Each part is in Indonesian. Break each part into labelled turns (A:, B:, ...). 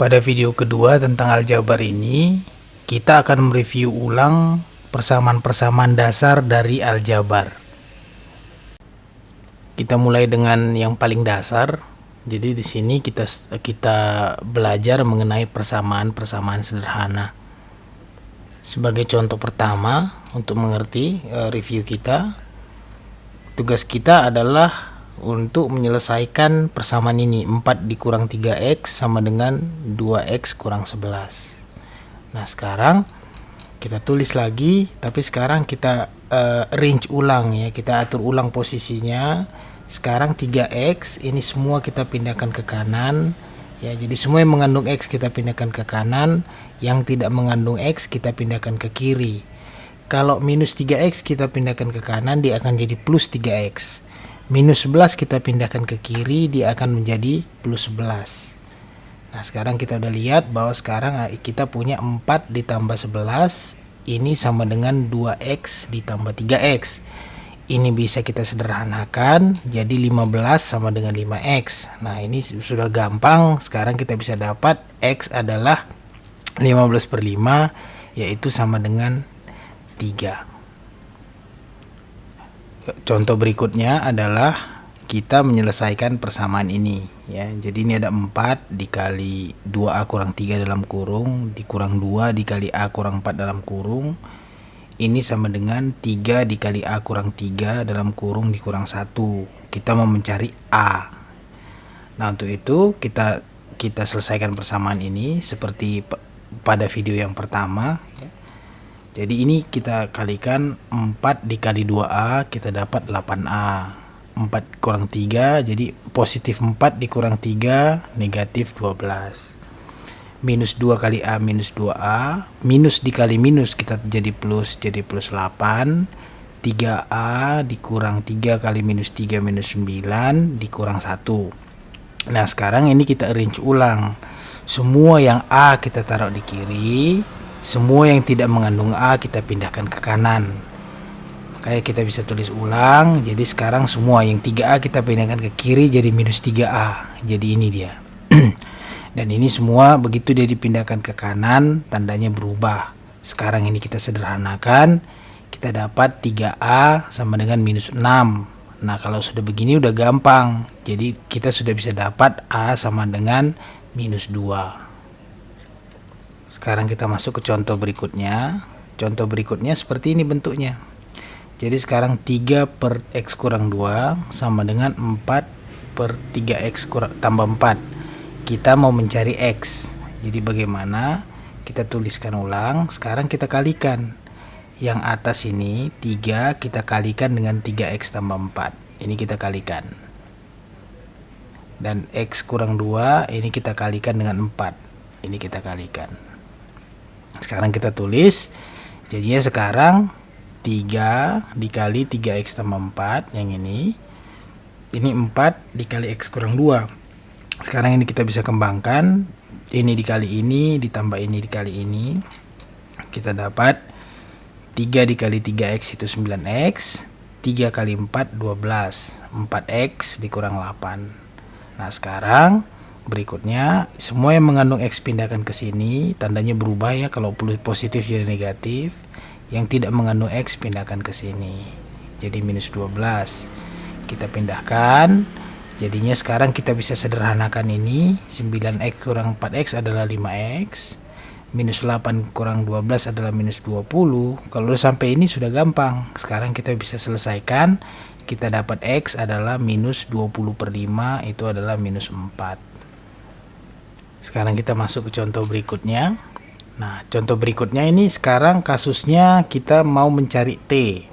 A: Pada video kedua tentang aljabar ini, kita akan mereview ulang persamaan-persamaan dasar dari aljabar. Kita mulai dengan yang paling dasar. Jadi di sini kita belajar mengenai persamaan-persamaan sederhana. Sebagai contoh pertama, untuk mengerti review kita, tugas kita adalah untuk menyelesaikan persamaan ini. 4 dikurang 3x sama dengan 2x kurang 11. Nah sekarang kita tulis lagi, tapi sekarang kita range ulang ya, kita atur ulang posisinya. Sekarang 3x ini semua kita pindahkan ke kanan ya, jadi semua yang mengandung x kita pindahkan ke kanan, yang tidak mengandung x kita pindahkan ke kiri. Kalau minus 3x kita pindahkan ke kanan, dia akan jadi plus 3x. Minus 11 kita pindahkan ke kiri, dia akan menjadi plus 11. Nah sekarang kita udah lihat bahwa sekarang kita punya 4 ditambah 11 ini sama dengan 2x ditambah 3x. Ini bisa kita sederhanakan jadi 15 sama dengan 5x. Nah ini sudah gampang. Sekarang kita bisa dapat x adalah 15/5, yaitu sama dengan 3. Contoh berikutnya adalah kita menyelesaikan persamaan ini ya. Jadi ini ada 4 dikali 2a kurang 3 dalam kurung dikurang 2 dikali a kurang 4 dalam kurung. Ini sama dengan 3 dikali a kurang 3 dalam kurung dikurang 1. Kita mau mencari a. Nah untuk itu kita selesaikan persamaan ini seperti pada video yang pertama ya. Jadi ini kita kalikan 4 dikali 2a, kita dapat 8a. 4 kurang 3, jadi positif 4 dikurang 3, negatif 12. Minus 2 kali a minus 2a, minus dikali minus kita jadi plus 8. 3a dikurang 3 kali minus 3 minus 9 dikurang 1. Nah sekarang ini kita arrange ulang. Semua yang a kita taruh di kiri, semua yang tidak mengandung a kita pindahkan ke kanan. Kayak kita bisa tulis ulang. Jadi sekarang semua yang 3a kita pindahkan ke kiri jadi minus 3a. Jadi ini dia. Dan ini semua begitu dia dipindahkan ke kanan, tandanya berubah. Sekarang ini kita sederhanakan. Kita dapat 3a sama dengan minus 6. Nah kalau sudah begini udah gampang. Jadi kita sudah bisa dapat a sama dengan minus 2. Sekarang kita masuk ke contoh berikutnya. Contoh berikutnya seperti ini bentuknya. Jadi sekarang 3 per x kurang 2 sama dengan 4 per 3x tambah 4. Kita mau mencari x. Jadi bagaimana? Kita tuliskan ulang. Sekarang kita kalikan. Yang atas ini 3 kita kalikan dengan 3x tambah 4. Ini kita kalikan. Dan x kurang 2 ini kita kalikan dengan 4. Ini kita kalikan. Sekarang kita tulis. Jadinya sekarang 3 dikali 3x tambah 4 yang ini 4 dikali x kurang 2. Sekarang ini kita bisa kembangkan, ini dikali ini ditambah ini dikali ini, kita dapat 3 dikali 3x itu 9x, 3 kali 4 12, 4x dikurang 8. Nah sekarang berikutnya semua yang mengandung x pindahkan ke sini, tandanya berubah ya, kalau positif jadi negatif. Yang tidak mengandung x pindahkan ke sini, jadi minus 12. Kita pindahkan, jadinya sekarang kita bisa sederhanakan ini. 9x kurang 4x adalah 5x, minus 8 kurang 12 adalah minus 20. Kalau udah sampai ini sudah gampang. Sekarang kita bisa selesaikan. Kita dapat x adalah minus 20/5, itu adalah minus 4. Sekarang kita masuk ke contoh berikutnya. Nah, contoh berikutnya ini sekarang kasusnya kita mau mencari t.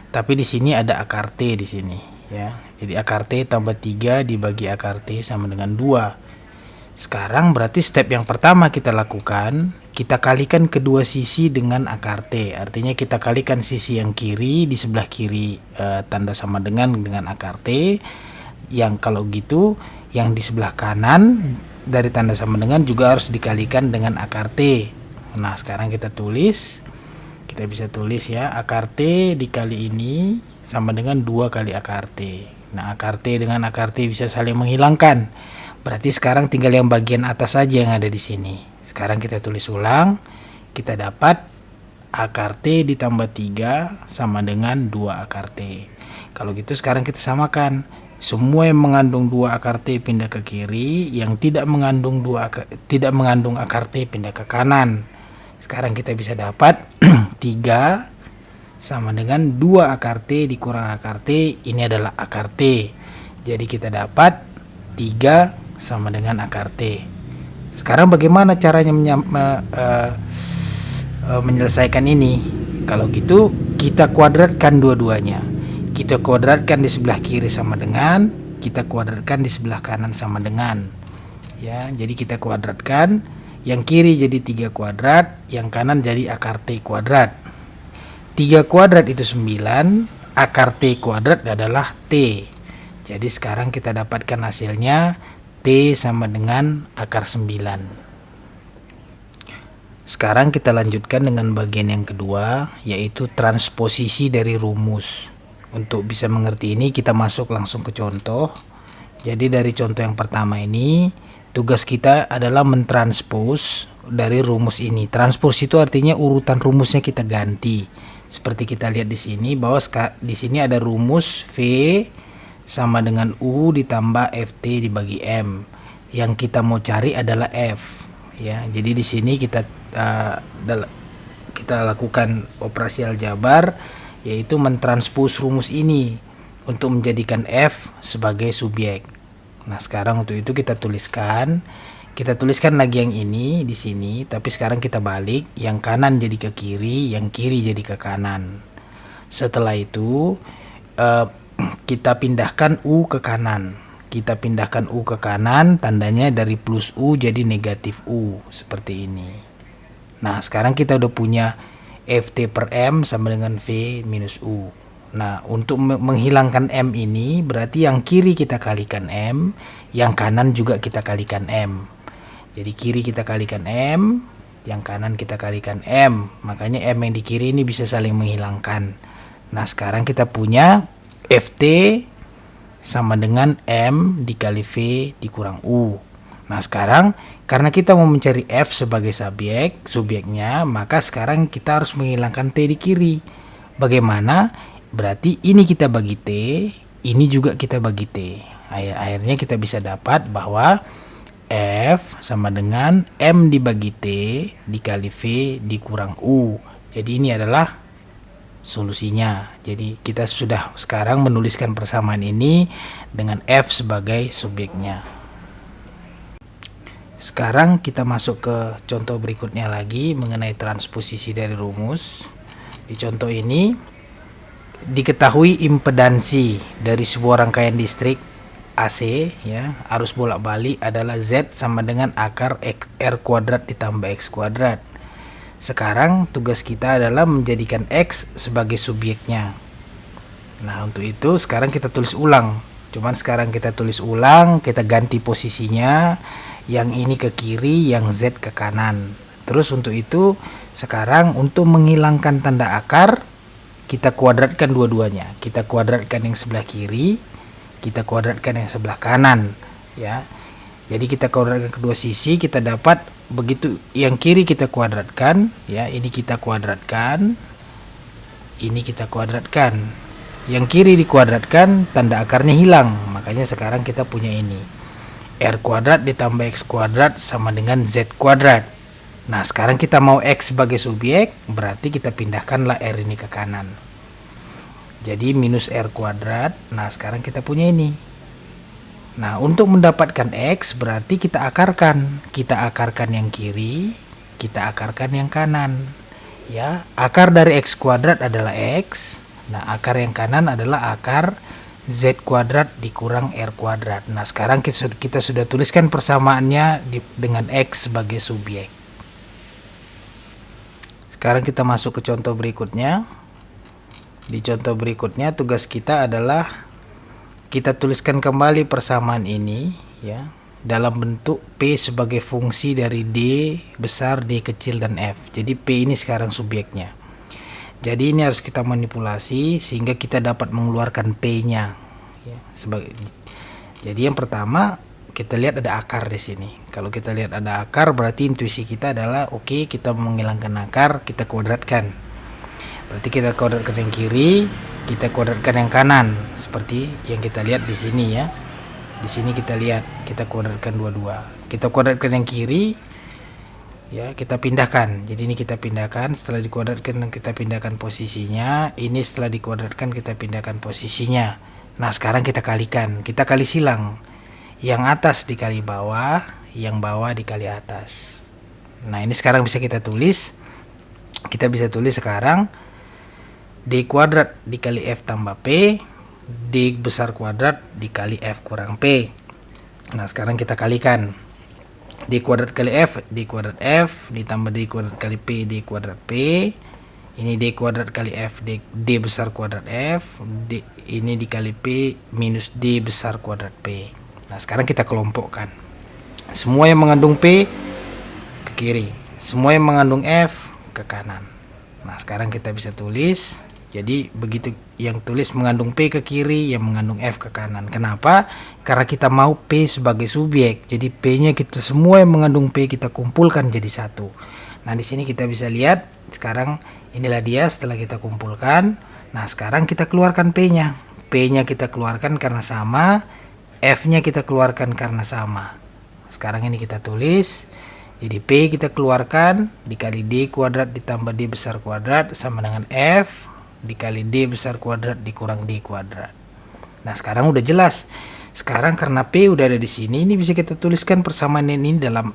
A: Tapi di sini ada akar t di sini ya. Jadi akar t tambah 3 dibagi akar t sama dengan 2. Sekarang berarti step yang pertama kita lakukan, kita kalikan kedua sisi dengan akar t. Artinya kita kalikan sisi yang kiri di sebelah kiri tanda sama dengan akar t. Yang kalau gitu yang di sebelah kanan dari tanda sama dengan juga harus dikalikan dengan akar t. Nah sekarang kita tulis, kita bisa tulis ya, akar t dikali ini sama dengan 2 kali akar t. Nah akar t dengan akar t bisa saling menghilangkan. Berarti sekarang tinggal yang bagian atas saja yang ada di sini. Sekarang kita tulis ulang, kita dapat akar T ditambah 3 sama dengan 2 akar T. Kalau gitu sekarang kita samakan. Semua yang mengandung 2 akar T pindah ke kiri, yang tidak mengandung akar T pindah ke kanan. Sekarang kita bisa dapat 3 sama dengan 2 akar T dikurang akar T, ini adalah akar T. Jadi kita dapat 3 sama dengan akar T. Sekarang bagaimana caranya menyelesaikan ini? Kalau gitu kita kuadratkan dua-duanya. Kita kuadratkan di sebelah kiri sama dengan, kita kuadratkan di sebelah kanan sama dengan. Ya, jadi kita kuadratkan, yang kiri jadi 3 kuadrat, yang kanan jadi akar T kuadrat. 3 kuadrat itu 9, akar T kuadrat adalah T. Jadi sekarang kita dapatkan hasilnya T sama dengan akar 9. Sekarang kita lanjutkan dengan bagian yang kedua, yaitu transposisi dari rumus. Untuk bisa mengerti ini kita masuk langsung ke contoh. Jadi dari contoh yang pertama ini, tugas kita adalah mentranspos dari rumus ini. Transpos itu artinya urutan rumusnya kita ganti. Seperti kita lihat di sini bahwa di sini ada rumus V sama dengan U ditambah FT dibagi M. Yang kita mau cari adalah F, ya. Jadi di sini kita lakukan operasi aljabar, yaitu mentranspos rumus ini untuk menjadikan F sebagai subjek. Nah, sekarang untuk itu kita tuliskan lagi yang ini di sini, tapi sekarang kita balik, yang kanan jadi ke kiri, yang kiri jadi ke kanan. Setelah itu kita pindahkan U ke kanan. Kita pindahkan U ke kanan, tandanya dari plus U jadi negatif U, seperti ini. Nah, sekarang kita udah punya FT per M sama dengan V minus U. Nah, untuk menghilangkan M ini, berarti yang kiri kita kalikan M, yang kanan juga kita kalikan M. Jadi kiri kita kalikan M, yang kanan kita kalikan M. Makanya M yang di kiri ini bisa saling menghilangkan. Nah, sekarang kita punya FT sama dengan M dikali V dikurang U. Nah, sekarang karena kita mau mencari F sebagai subjeknya, maka sekarang kita harus menghilangkan T di kiri. Bagaimana? Berarti ini kita bagi T, ini juga kita bagi T. Akhirnya kita bisa dapat bahwa F sama dengan M dibagi T dikali V dikurang U. Jadi ini adalah solusinya. Jadi kita sudah sekarang menuliskan persamaan ini dengan F sebagai subjeknya. Sekarang kita masuk ke contoh berikutnya lagi mengenai transposisi dari rumus. Di contoh ini diketahui impedansi dari sebuah rangkaian listrik AC, ya, arus bolak-balik adalah Z sama dengan akar R kuadrat ditambah X kuadrat. Sekarang tugas kita adalah menjadikan X sebagai subjeknya. Nah, untuk itu sekarang kita tulis ulang. Cuman sekarang kita tulis ulang, kita ganti posisinya. Yang ini ke kiri, yang Z ke kanan. Terus untuk itu sekarang untuk menghilangkan tanda akar, kita kuadratkan dua-duanya. Kita kuadratkan yang sebelah kiri, kita kuadratkan yang sebelah kanan, ya. Jadi kita kuadratkan kedua sisi, kita dapat begitu. Yang kiri kita kuadratkan, ya, ini kita kuadratkan, ini kita kuadratkan. Yang kiri dikuadratkan, tanda akarnya hilang. Makanya sekarang kita punya ini. R kuadrat ditambah X kuadrat sama dengan Z kuadrat. Nah, sekarang kita mau X sebagai subjek, berarti kita pindahkanlah R ini ke kanan. Jadi minus R kuadrat. Nah, sekarang kita punya ini. Nah, untuk mendapatkan X berarti kita akarkan. Kita akarkan yang kiri, kita akarkan yang kanan. Ya, akar dari X kuadrat adalah X. Nah, akar yang kanan adalah akar Z kuadrat dikurang R kuadrat. Nah, sekarang kita sudah tuliskan persamaannya dengan X sebagai subjek. Sekarang kita masuk ke contoh berikutnya. Di contoh berikutnya tugas kita adalah kita tuliskan kembali persamaan ini, ya, dalam bentuk P sebagai fungsi dari D besar, D kecil, dan F. Jadi P ini sekarang subjeknya. Jadi ini harus kita manipulasi sehingga kita dapat mengeluarkan P-nya, ya, jadi yang pertama kita lihat ada akar di sini. Kalau kita lihat ada akar, berarti intuisi kita adalah oke, kita menghilangkan akar, kita kuadratkan. Berarti kita kuadratkan yang kiri, kita kuadratkan yang kanan, seperti yang kita lihat di sini ya. Di sini kita lihat, kita kuadratkan dua-dua. Kita kuadratkan yang kiri, ya kita pindahkan. Jadi ini kita pindahkan, setelah dikuadratkan kita pindahkan posisinya. Ini setelah dikuadratkan kita pindahkan posisinya. Nah sekarang kita kalikan, kita kali silang. Yang atas dikali bawah, yang bawah dikali atas. Nah ini sekarang bisa kita tulis. Kita bisa tulis sekarang D kuadrat dikali F tambah P, D besar kuadrat dikali F kurang P. Nah sekarang kita kalikan. D kuadrat kali F, D kuadrat F, ditambah D kuadrat kali P, D kuadrat P. Ini D kuadrat kali F, D besar kuadrat F, D, ini dikali P minus D besar kuadrat P. Nah sekarang kita kelompokkan. Semua yang mengandung P ke kiri, semua yang mengandung F ke kanan. Nah sekarang kita bisa tulis. Jadi begitu yang tulis mengandung P ke kiri, yang mengandung F ke kanan. Kenapa? Karena kita mau P sebagai subjek. Jadi P-nya kita semua yang mengandung P kita kumpulkan jadi satu. Nah di sini kita bisa lihat sekarang inilah dia setelah kita kumpulkan. Nah sekarang kita keluarkan P-nya. P-nya kita keluarkan karena sama, F-nya kita keluarkan karena sama. Sekarang ini kita tulis. Jadi P kita keluarkan dikali D kuadrat ditambah D besar kuadrat sama dengan F dikali D besar kuadrat dikurang D kuadrat. Nah sekarang udah jelas. Sekarang karena P udah ada di sini, ini bisa kita tuliskan persamaan ini dalam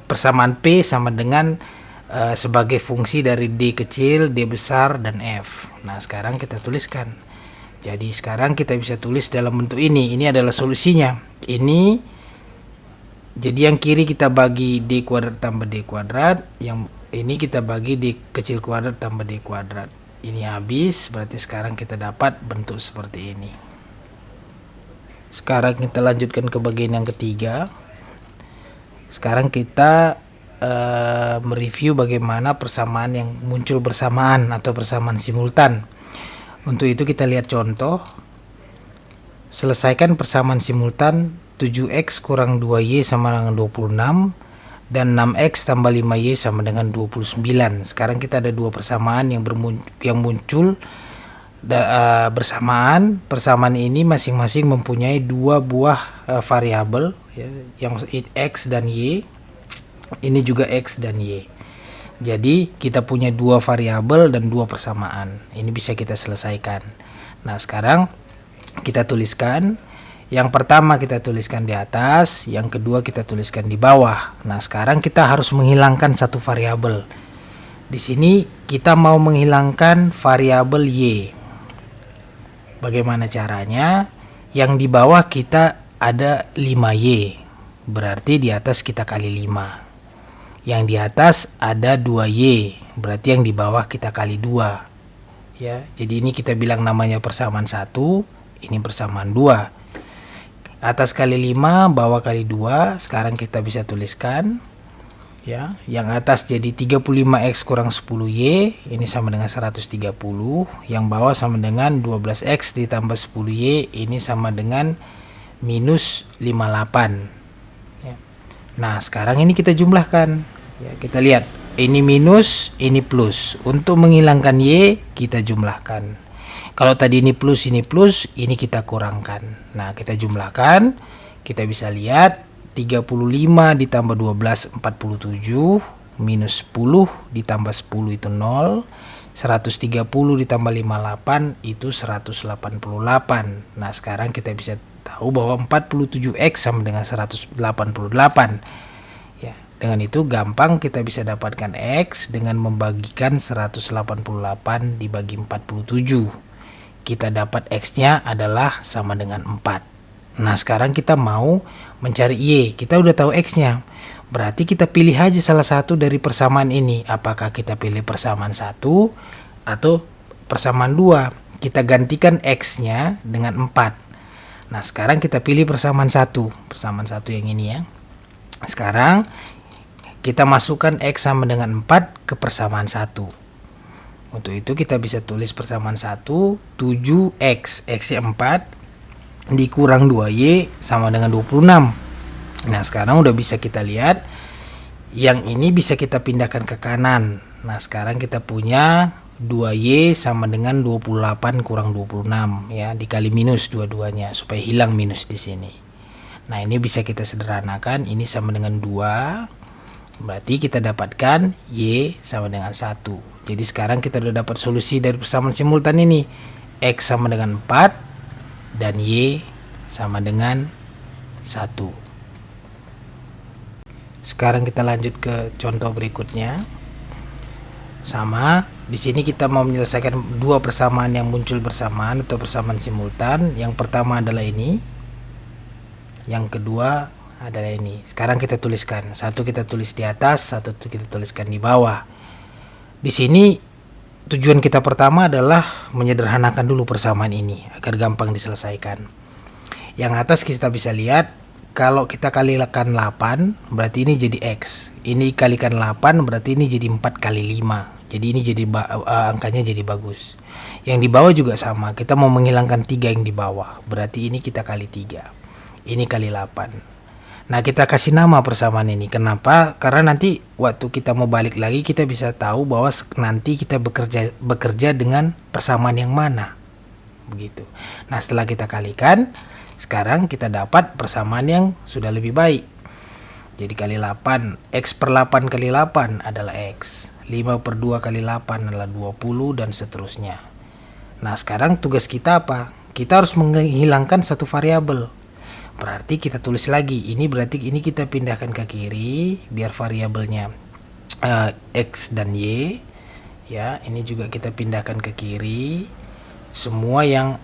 A: persamaan P sama dengan sebagai fungsi dari D kecil, D besar, dan F. Nah sekarang kita tuliskan. Jadi sekarang kita bisa tulis dalam bentuk ini. Ini adalah solusinya. Ini jadi yang kiri kita bagi D kuadrat tambah D kuadrat, yang ini kita bagi D kecil kuadrat tambah D kuadrat. Ini habis, berarti sekarang kita dapat bentuk seperti ini. Sekarang kita lanjutkan ke bagian yang ketiga. Sekarang kita mereview bagaimana persamaan yang muncul bersamaan atau persamaan simultan. Untuk itu kita lihat contoh. Selesaikan persamaan simultan 7x kurang 2y sama dengan 26 dan 6x tambah 5y sama dengan 29. Sekarang kita ada dua persamaan yang muncul bersamaan. Persamaan ini masing-masing mempunyai dua buah variabel ya, yang x dan y. Ini juga x dan y. Jadi kita punya dua variabel dan dua persamaan. Ini bisa kita selesaikan. Nah sekarang kita tuliskan. Yang pertama kita tuliskan di atas, yang kedua kita tuliskan di bawah. Nah sekarang kita harus menghilangkan satu variabel. Di sini kita mau menghilangkan variabel y. Bagaimana caranya? Yang di bawah kita ada 5y, berarti di atas kita kali 5. Yang di atas ada 2y, berarti yang di bawah kita kali 2. Ya, jadi ini kita bilang namanya persamaan 1, ini persamaan 2. Atas kali 5, bawah kali 2. Sekarang kita bisa tuliskan ya, yang atas jadi 35x kurang 10y, ini sama dengan 130. Yang bawah sama dengan 12x ditambah 10y, ini sama dengan minus 58 ya. Nah sekarang ini kita jumlahkan ya, kita lihat ini minus, ini plus. Untuk menghilangkan y kita jumlahkan. Kalau tadi ini plus, ini kita kurangkan. Nah kita jumlahkan, kita bisa lihat 35 ditambah 12 47, minus 10 ditambah 10 itu 0, 130 ditambah 58 itu 188. Nah sekarang kita bisa tahu bahwa 47x sama dengan 188 ya. Dengan itu gampang kita bisa dapatkan x dengan membagikan 188 dibagi 47. Kita dapat x-nya adalah sama dengan 4. Nah sekarang kita mau mencari y. Kita udah tahu x-nya. Berarti kita pilih aja salah satu dari persamaan ini. Apakah kita pilih persamaan 1 atau persamaan 2. Kita gantikan x-nya dengan 4. Nah sekarang kita pilih persamaan 1. Persamaan 1 yang ini ya. Sekarang kita masukkan x sama dengan 4 ke persamaan 1. Untuk itu kita bisa tulis persamaan 1, 7x, x-nya 4, dikurang 2Y sama dengan 26. Nah sekarang udah bisa kita lihat, yang ini bisa kita pindahkan ke kanan. Nah sekarang kita punya 2Y sama dengan 28 kurang 26 ya, dikali minus dua-duanya supaya hilang minus di sini. Nah ini bisa kita sederhanakan, ini sama dengan 2, berarti kita dapatkan Y sama dengan 1. Jadi sekarang kita udah dapat solusi dari persamaan simultan ini. X sama dengan 4 dan Y sama dengan 1. Sekarang kita lanjut ke contoh berikutnya. Sama, di sini kita mau menyelesaikan dua persamaan yang muncul bersamaan atau persamaan simultan. Yang pertama adalah ini, yang kedua adalah ini. Sekarang kita tuliskan, satu kita tulis di atas, satu kita tuliskan di bawah. Di sini tujuan kita pertama adalah menyederhanakan dulu persamaan ini agar gampang diselesaikan. Yang atas kita bisa lihat, kalau kita kalikan 8 berarti ini jadi X, ini kalikan 8 berarti ini jadi 4 kali 5, jadi ini jadi angkanya jadi bagus. Yang di bawah juga sama, kita mau menghilangkan 3 yang di bawah, berarti ini kita kali 3, ini kali 8. Nah kita kasih nama persamaan ini, kenapa? Karena nanti waktu kita mau balik lagi kita bisa tahu bahwa nanti kita bekerja dengan persamaan yang mana, begitu. Nah setelah kita kalikan, sekarang kita dapat persamaan yang sudah lebih baik. Jadi kali 8, X per 8 kali 8 adalah X, 5 per 2 kali 8 adalah 20 dan seterusnya. Nah sekarang tugas kita apa? Kita harus menghilangkan satu variabel. Berarti kita tulis lagi, ini berarti ini kita pindahkan ke kiri biar variabelnya X dan Y. Ya, ini juga kita pindahkan ke kiri. Semua yang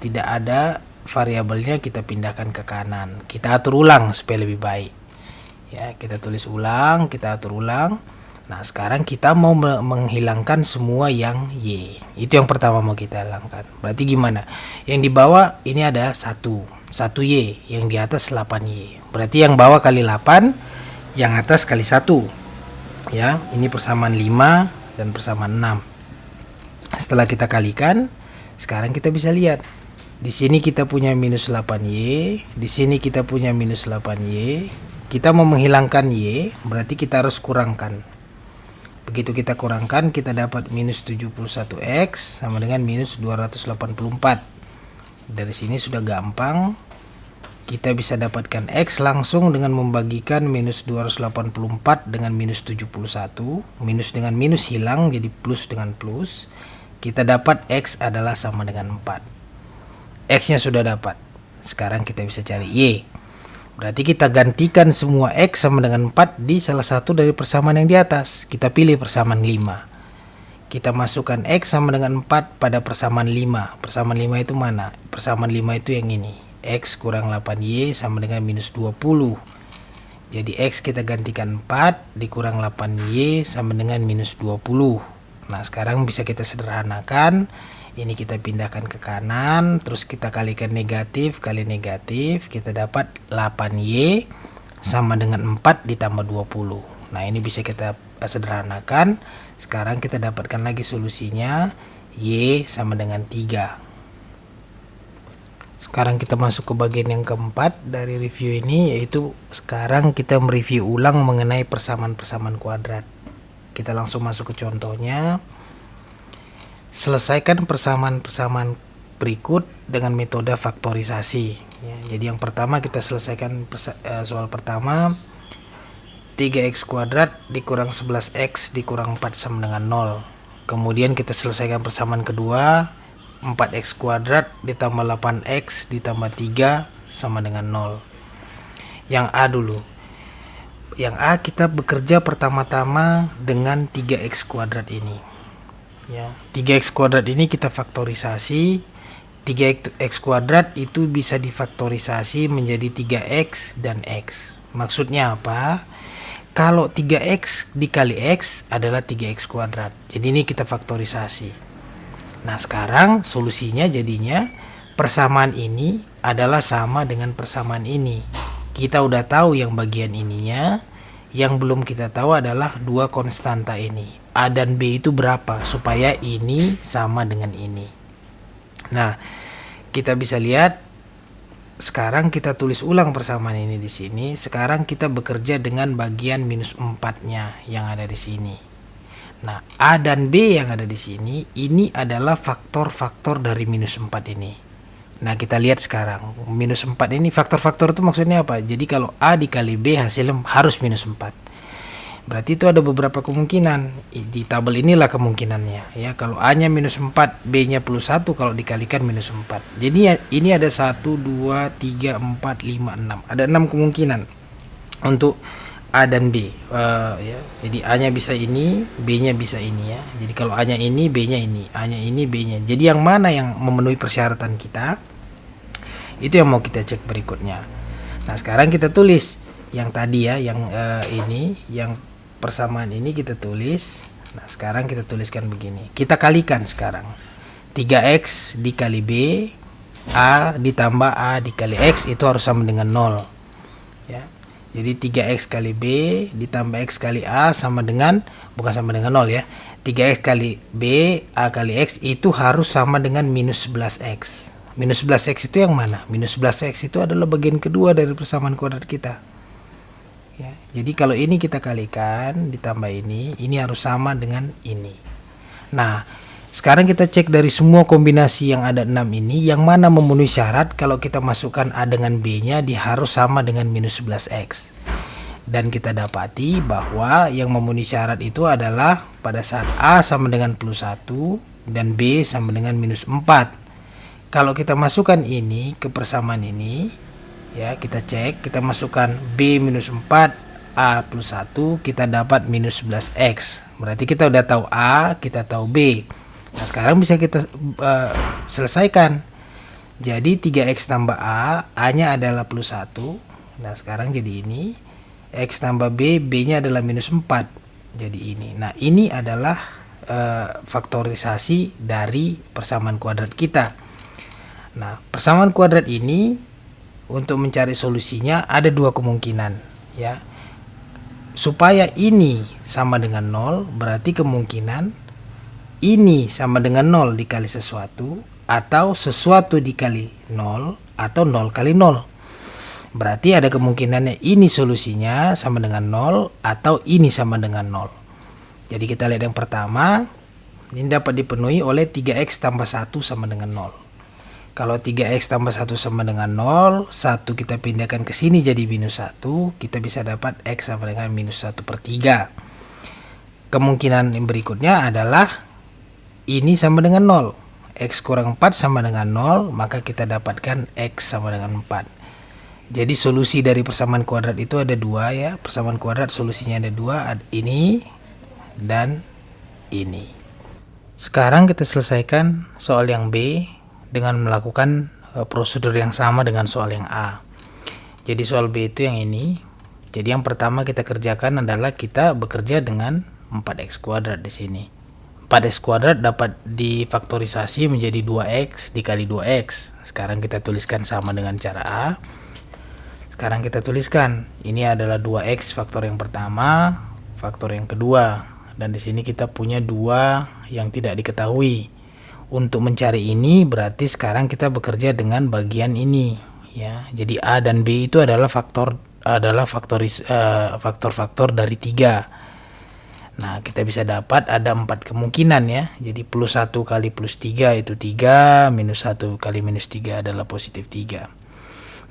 A: tidak ada variabelnya kita pindahkan ke kanan. Kita atur ulang supaya lebih baik. Ya, kita tulis ulang, kita atur ulang. Nah, sekarang kita mau menghilangkan semua yang Y. Itu yang pertama mau kita hilangkan. Berarti gimana? Yang di bawah ini ada 1Y, yang di atas 8Y. Berarti yang bawah kali 8, yang atas kali 1. Ya, ini persamaan 5 dan persamaan 6. Setelah kita kalikan, sekarang kita bisa lihat. Di sini kita punya minus 8Y, di sini kita punya minus 8Y. Kita mau menghilangkan Y, berarti kita harus kurangkan. Begitu kita kurangkan, kita dapat minus 71X sama dengan minus 284. Dari sini sudah gampang. Kita bisa dapatkan X langsung dengan membagikan minus 284 dengan minus 71. Minus dengan minus hilang, jadi plus dengan plus. Kita dapat X adalah sama dengan 4. X-nya sudah dapat. Sekarang kita bisa cari Y. Berarti kita gantikan semua X sama dengan 4 di salah satu dari persamaan yang di atas. Kita pilih persamaan 5. Kita masukkan X sama dengan 4 pada persamaan 5. Persamaan 5 itu mana? Persamaan 5 itu yang ini. X kurang 8Y sama dengan minus 20. Jadi X kita gantikan 4 dikurang 8Y sama dengan minus 20. Nah sekarang bisa kita sederhanakan. Ini kita pindahkan ke kanan, terus kita kalikan negatif kali negatif, kita dapat 8Y sama dengan 4 ditambah 20. Nah ini bisa kita sederhanakan. Sekarang kita dapatkan lagi solusinya, Y sama dengan 3. Sekarang kita masuk ke bagian yang keempat dari review ini, yaitu sekarang kita mereview ulang mengenai persamaan-persamaan kuadrat. Kita langsung masuk ke contohnya. Selesaikan persamaan-persamaan berikut dengan metode faktorisasi. Ya, jadi yang pertama kita selesaikan soal pertama, 3x kuadrat dikurang 11x dikurang 4 sama dengan 0. Kemudian kita selesaikan persamaan kedua, 4x kuadrat ditambah 8x ditambah 3 sama dengan 0. Yang A dulu. Yang A kita bekerja pertama-tama dengan 3x kuadrat ini. Ya, 3x kuadrat ini kita faktorisasi. 3x kuadrat itu bisa difaktorisasi menjadi 3x dan x. Maksudnya apa? Kalau 3x dikali x adalah 3x kuadrat. Jadi ini kita faktorisasi. Nah sekarang solusinya jadinya persamaan ini adalah sama dengan persamaan ini. Kita udah tahu yang bagian ininya. Yang belum kita tahu adalah dua konstanta ini. A dan B itu berapa supaya ini sama dengan ini. Nah, kita bisa lihat sekarang kita tulis ulang persamaan ini di sini. Sekarang kita bekerja dengan bagian minus 4-nya yang ada di sini. Nah, A dan B yang ada di sini, ini adalah faktor-faktor dari minus 4 ini. Nah, kita lihat sekarang. Minus 4 ini, faktor-faktor itu maksudnya apa? Jadi kalau A dikali B hasilnya harus minus 4. Berarti itu ada beberapa kemungkinan. Di tabel inilah kemungkinannya. Ya, kalau A-nya minus 4, B-nya plus 1 kalau dikalikan minus 4. Jadi ya, ini ada 1, 2, 3, 4, 5, 6. Ada 6 kemungkinan untuk A dan B. Ya. Jadi A-nya bisa ini, B-nya bisa ini ya. Jadi kalau A-nya ini, B-nya ini. A-nya ini, B-nya. Jadi yang mana yang memenuhi persyaratan kita? Itu yang mau kita cek berikutnya. Nah, sekarang kita tulis yang tadi ya, yang ini, yang persamaan ini kita tulis. Nah, sekarang kita tuliskan begini. Kita kalikan sekarang. 3x dikali B, A ditambah A dikali X itu harus sama dengan 0. Ya. Jadi 3x kali B ditambah X kali A sama dengan, bukan sama dengan 0 ya. 3x kali B, A kali X itu harus sama dengan minus 11x. Minus 11x itu yang mana? Minus 11x itu adalah bagian kedua dari persamaan kuadrat kita. Ya, jadi kalau ini kita kalikan ditambah ini harus sama dengan ini. Nah, sekarang kita cek dari semua kombinasi yang ada 6 ini, yang mana memenuhi syarat kalau kita masukkan A dengan B-nya dia harus sama dengan minus 11x. Dan kita dapati bahwa yang memenuhi syarat itu adalah pada saat A sama dengan plus 1 dan B sama dengan minus 4. Kalau kita masukkan ini ke persamaan ini, ya kita cek, kita masukkan B minus 4 A plus 1, kita dapat minus 11x. Berarti kita udah tahu A, kita tahu B. Nah, sekarang bisa kita selesaikan. Jadi 3x tambah A nya adalah plus 1. Nah, sekarang jadi ini X tambah B, B nya adalah minus 4. Jadi ini. Nah, ini adalah faktorisasi dari persamaan kuadrat kita. Nah, persamaan kuadrat ini untuk mencari solusinya ada dua kemungkinan ya. Supaya ini sama dengan 0 berarti kemungkinan ini sama dengan 0 dikali sesuatu, atau sesuatu dikali 0, atau 0 kali 0. Berarti ada kemungkinannya ini solusinya sama dengan 0 atau ini sama dengan 0. Jadi kita lihat yang pertama, ini dapat dipenuhi oleh 3x tambah 1 sama dengan 0. Kalau 3x tambah 1 sama dengan 0, 1 kita pindahkan ke sini jadi minus 1, kita bisa dapat x sama dengan minus 1/3. Kemungkinan yang berikutnya adalah ini sama dengan 0. X kurang 4 sama dengan 0, maka kita dapatkan x sama dengan 4. Jadi solusi dari persamaan kuadrat itu ada dua ya. Persamaan kuadrat solusinya ada dua, ini dan ini. Sekarang kita selesaikan soal yang B dengan melakukan prosedur yang sama dengan soal yang A. Jadi soal B itu yang ini. Jadi yang pertama kita kerjakan adalah kita bekerja dengan 4x kuadrat di sini. 4x kuadrat dapat difaktorisasi menjadi 2x dikali 2x. Sekarang kita tuliskan sama dengan cara A. Sekarang kita tuliskan ini adalah 2x faktor yang pertama, faktor yang kedua, dan di sini kita punya 2 yang tidak diketahui. Untuk mencari ini berarti sekarang kita bekerja dengan bagian ini ya. Jadi A dan B itu adalah faktor-faktor dari 3. Nah, kita bisa dapat ada 4 kemungkinan ya. Jadi plus 1 kali plus 3 itu 3, minus 1 kali minus 3 adalah positif 3.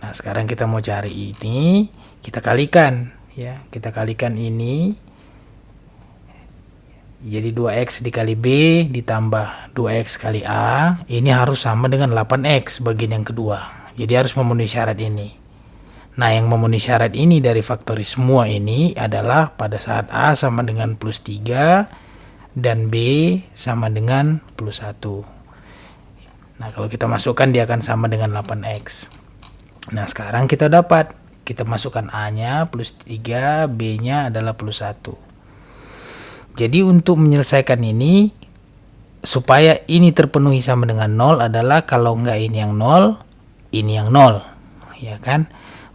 A: Nah, sekarang kita mau cari ini, kita kalikan ya. Kita kalikan ini. Jadi 2x dikali B ditambah 2x kali A, ini harus sama dengan 8x bagian yang kedua. Jadi harus memenuhi syarat ini. Nah, yang memenuhi syarat ini dari faktoris semua ini adalah pada saat A sama dengan plus 3 dan B sama dengan plus 1. Nah, kalau kita masukkan dia akan sama dengan 8x. Nah, sekarang kita masukkan A-nya plus 3, B-nya adalah plus 1. Jadi untuk menyelesaikan ini supaya ini terpenuhi sama dengan 0 adalah kalau enggak ini yang 0, ini yang 0 ya kan.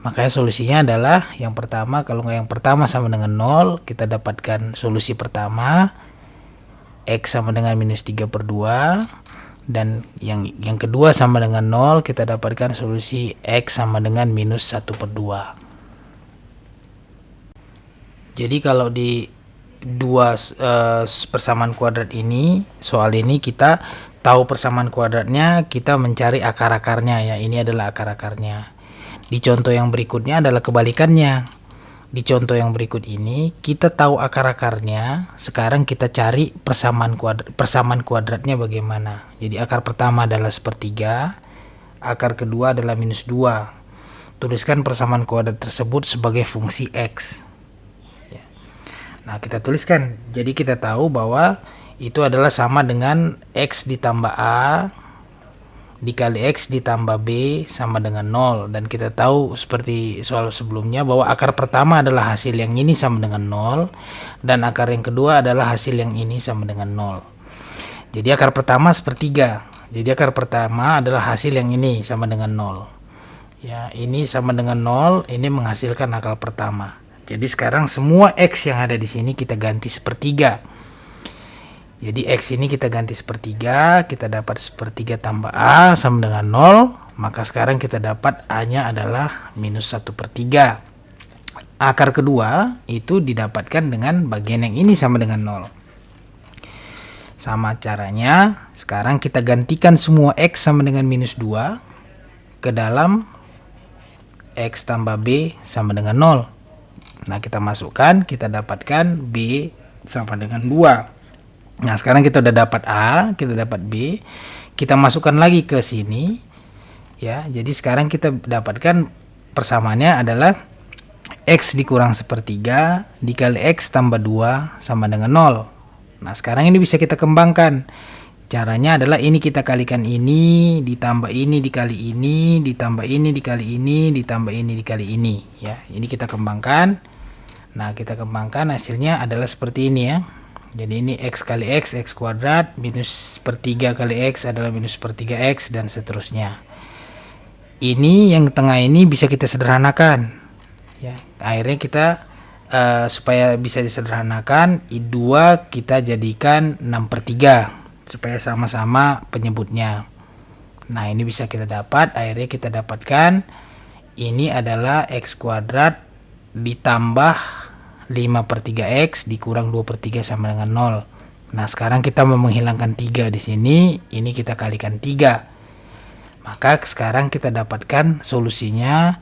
A: Makanya solusinya adalah yang pertama, kalau enggak yang pertama sama dengan 0, kita dapatkan solusi pertama x sama dengan minus 3/2 dan yang kedua sama dengan 0, kita dapatkan solusi X sama dengan minus 1/2. Jadi kalau di dua persamaan kuadrat ini, soal ini kita tahu persamaan kuadratnya, kita mencari akar-akarnya ya. Ini adalah akar-akarnya. Di contoh yang berikutnya adalah kebalikannya. Di contoh yang berikut ini kita tahu akar-akarnya, sekarang kita cari persamaan kuadratnya bagaimana. Jadi akar pertama adalah sepertiga, akar kedua adalah minus 2. Tuliskan persamaan kuadrat tersebut sebagai fungsi X. Nah, kita tuliskan. Jadi kita tahu bahwa itu adalah sama dengan X ditambah A dikali X ditambah B sama dengan 0. Dan kita tahu seperti soal sebelumnya bahwa akar pertama adalah hasil yang ini sama dengan 0, dan akar yang kedua adalah hasil yang ini sama dengan 0. Jadi akar pertama sepertiga. Jadi akar pertama adalah hasil yang ini sama dengan 0. Ya, ini sama dengan 0, ini menghasilkan akar pertama. Jadi sekarang semua X yang ada di sini kita ganti sepertiga. Jadi X ini kita ganti sepertiga, kita dapat sepertiga tambah A sama dengan 0. Maka sekarang kita dapat A-nya adalah minus 1/3. Akar kedua itu didapatkan dengan bagian yang ini sama dengan 0. Sama caranya, sekarang kita gantikan semua X sama dengan minus 2 ke dalam X tambah B sama dengan 0. Nah, kita masukkan, kita dapatkan B sama dengan 2. Nah, sekarang kita udah dapat A, kita dapat B, kita masukkan lagi ke sini ya. Jadi sekarang kita dapatkan persamaannya adalah X dikurang sepertiga dikali X tambah 2 sama dengan 0. Nah, sekarang ini bisa kita kembangkan. Caranya adalah ini kita kalikan ini, ditambah ini dikali ini, ditambah ini dikali ini, ditambah ini dikali ini ya. Ini kita kembangkan. Nah, kita kembangkan, hasilnya adalah seperti ini ya. Jadi ini X kali X, X kuadrat, minus sepertiga kali X adalah minus sepertiga X, dan seterusnya. Ini yang tengah ini bisa kita sederhanakan ya. Akhirnya kita supaya bisa disederhanakan, I2 kita jadikan 6/3 supaya sama-sama penyebutnya. Nah, ini bisa kita dapat, akhirnya kita dapatkan ini adalah X kuadrat ditambah 5/3X dikurang 2/3 sama dengan 0. Nah, sekarang kita mau menghilangkan 3 di sini, ini kita kalikan 3. Maka sekarang kita dapatkan solusinya,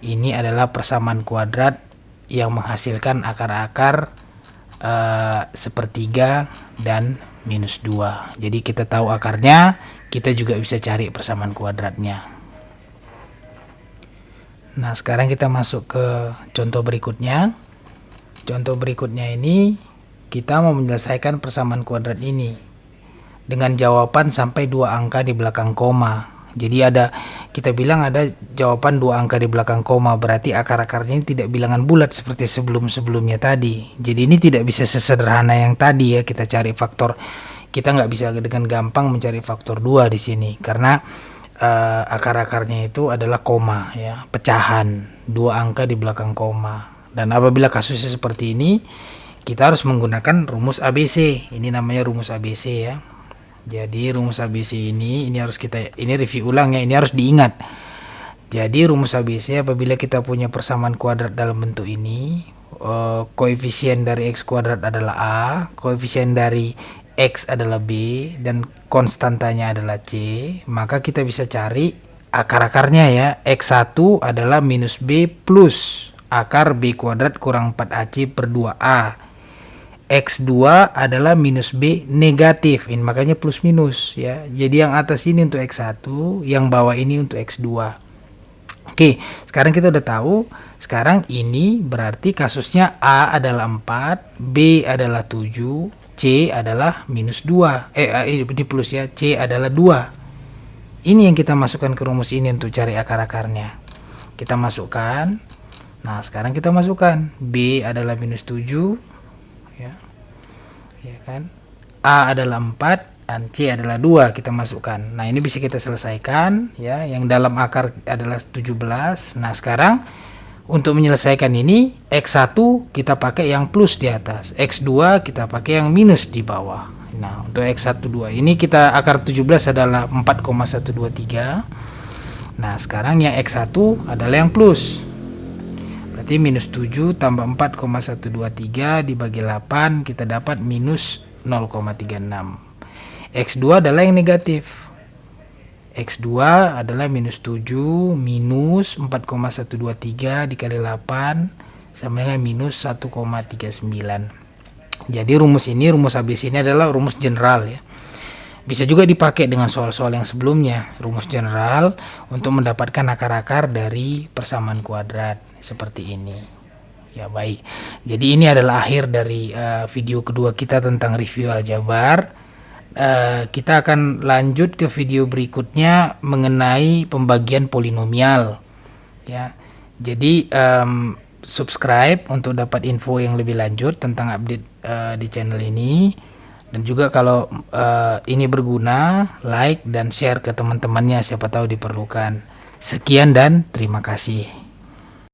A: ini adalah persamaan kuadrat yang menghasilkan akar-akar sepertiga dan minus 2. Jadi kita tahu akarnya, kita juga bisa cari persamaan kuadratnya. Nah, sekarang kita masuk ke contoh berikutnya. Contoh berikutnya ini kita mau menyelesaikan persamaan kuadrat ini dengan jawaban sampai 2 angka di belakang koma. Jadi kita bilang ada jawaban 2 angka di belakang koma, berarti akar-akarnya ini tidak bilangan bulat seperti sebelum-sebelumnya tadi. Jadi ini tidak bisa sesederhana yang tadi ya, kita cari faktor. Kita nggak bisa dengan gampang mencari faktor 2 di sini karena akar-akarnya itu adalah koma ya, pecahan 2 angka di belakang koma. Dan apabila kasusnya seperti ini, kita harus menggunakan rumus ABC. Ini namanya rumus ABC ya. Jadi rumus ABC ini harus ini review ulang ya, ini harus diingat. Jadi rumus ABC apabila kita punya persamaan kuadrat dalam bentuk ini, koefisien dari X kuadrat adalah A, koefisien dari X adalah B, dan konstantanya adalah C, maka kita bisa cari akar-akarnya ya. X1 adalah minus B plus akar B kuadrat kurang 4AC per 2A. X2 adalah minus B negatif, ini makanya plus minus ya. Jadi yang atas ini untuk X1, yang bawah ini untuk X2. Oke, sekarang kita udah tahu. Sekarang ini berarti kasusnya A adalah 4, B adalah 7, C adalah minus 2. Ini plus ya, C adalah 2. Ini yang kita masukkan ke rumus ini untuk cari akar-akarnya. Kita masukkan. Nah, sekarang kita masukkan B adalah minus 7 ya. Ya kan? A adalah 4 dan C adalah 2, kita masukkan. Nah, ini bisa kita selesaikan ya. Yang dalam akar adalah 17. Nah, sekarang untuk menyelesaikan ini, X1 kita pakai yang plus di atas, X2 kita pakai yang minus di bawah Nah, untuk X12 ini kita akar 17 adalah 4,123. Nah, sekarang yang X1 adalah yang plus. Berarti minus 7 tambah 4,123 dibagi 8, kita dapat minus 0,36. X2 adalah yang negatif. X2 adalah minus 7 minus 4,123 dikali 8 sama dengan minus 1,39. Jadi rumus ABC ini adalah rumus general ya. Bisa juga dipakai dengan soal-soal yang sebelumnya, rumus general untuk mendapatkan akar-akar dari persamaan kuadrat seperti ini. Ya baik. Jadi ini adalah akhir dari video kedua kita tentang review aljabar. Kita akan lanjut ke video berikutnya mengenai pembagian polinomial. Ya. Jadi subscribe untuk dapat info yang lebih lanjut tentang update di channel ini, dan juga kalau ini berguna, like dan share ke teman-temannya, siapa tahu diperlukan. Sekian dan terima kasih.